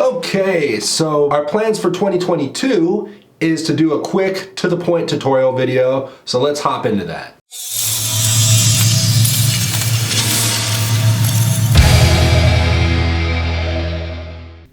Okay, so our plans for 2022 is to do a quick to the point tutorial video. So let's hop into that.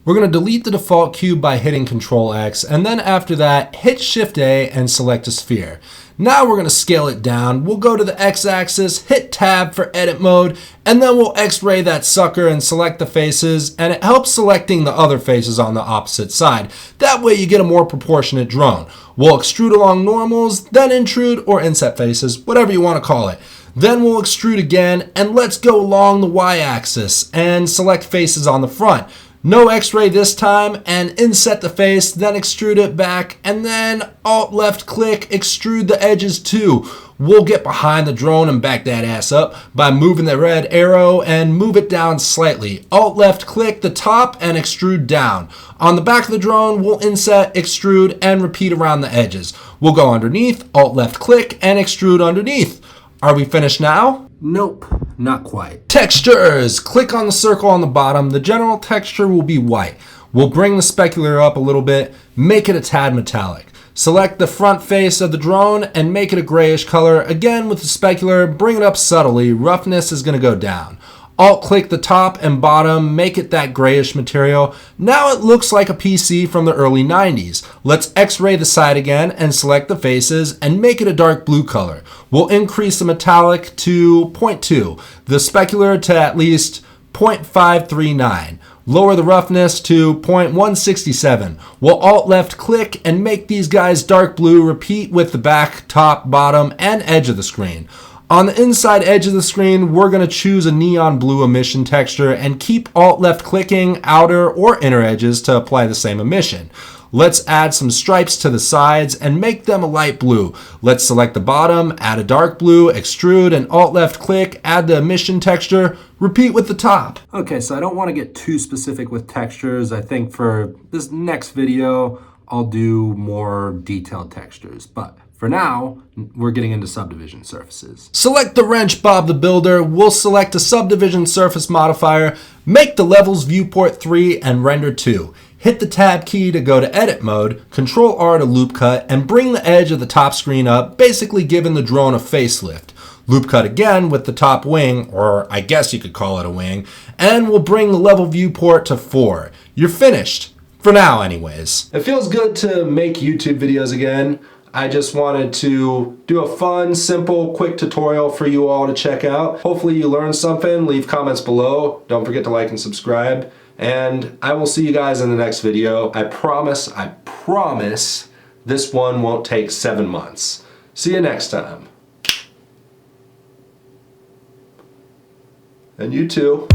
We're going to delete the default cube by hitting Control X, and then after that, hit Shift A and select a sphere. Now we're going to scale it down. We'll go to the X-axis, hit Tab for edit mode, and then we'll X-ray that sucker and select the faces, and it helps selecting the other faces on the opposite side. That way you get a more proportionate drone. We'll extrude along normals, then intrude or inset faces, whatever you want to call it. Then we'll extrude again, and let's go along the Y-axis and select faces on the front. No X-ray this time, and inset the face, then extrude it back, and then Alt left click, extrude the edges too. We'll get behind the drone and back that ass up by moving the red arrow and move it down slightly. Alt left click the top and extrude down. On the back of the drone, we'll inset, extrude, and repeat around the edges. We'll go underneath, Alt left click, and extrude underneath. Are we finished now? Nope, not quite. Textures! Click on the circle on the bottom. The general texture will be white. We'll bring the specular up a little bit, make it a tad metallic. Select the front face of the drone and make it a grayish color. Again with the specular, bring it up subtly. Roughness is going to go down. Alt click the top and bottom, make it that grayish material. Now it looks like a PC from the early 90s. Let's X-ray the side again and select the faces and make it a dark blue color. We'll increase the metallic to 0.2, the specular to at least 0.539. Lower the roughness to 0.167. We'll Alt left click and make these guys dark blue. Repeat with the back, top, bottom, and edge of the screen. On the inside edge of the screen, we're going to choose a neon blue emission texture and keep Alt left clicking outer or inner edges to apply the same emission. Let's add some stripes to the sides and make them a light blue. Let's select the bottom, add a dark blue, extrude, and Alt left click, add the emission texture, repeat with the top. Okay, so I don't want to get too specific with textures. I think for this next video, I'll do more detailed textures, but for now, we're getting into subdivision surfaces. Select the wrench Bob the Builder. We'll select a subdivision surface modifier, make the levels viewport 3 and render 2. Hit the tab key to go to edit mode, Control R to loop cut, and bring the edge of the top screen up, basically giving the drone a facelift. Loop cut again with the top wing, or I guess you could call it a wing, and we'll bring the level viewport to 4. You're finished. For now, anyways. It feels good to make YouTube videos again. I just wanted to do a fun, simple, quick tutorial for you all to check out. Hopefully you learned something. Leave comments below. Don't forget to like and subscribe. And I will see you guys in the next video. I promise, this one won't take 7 months. See you next time. And you too.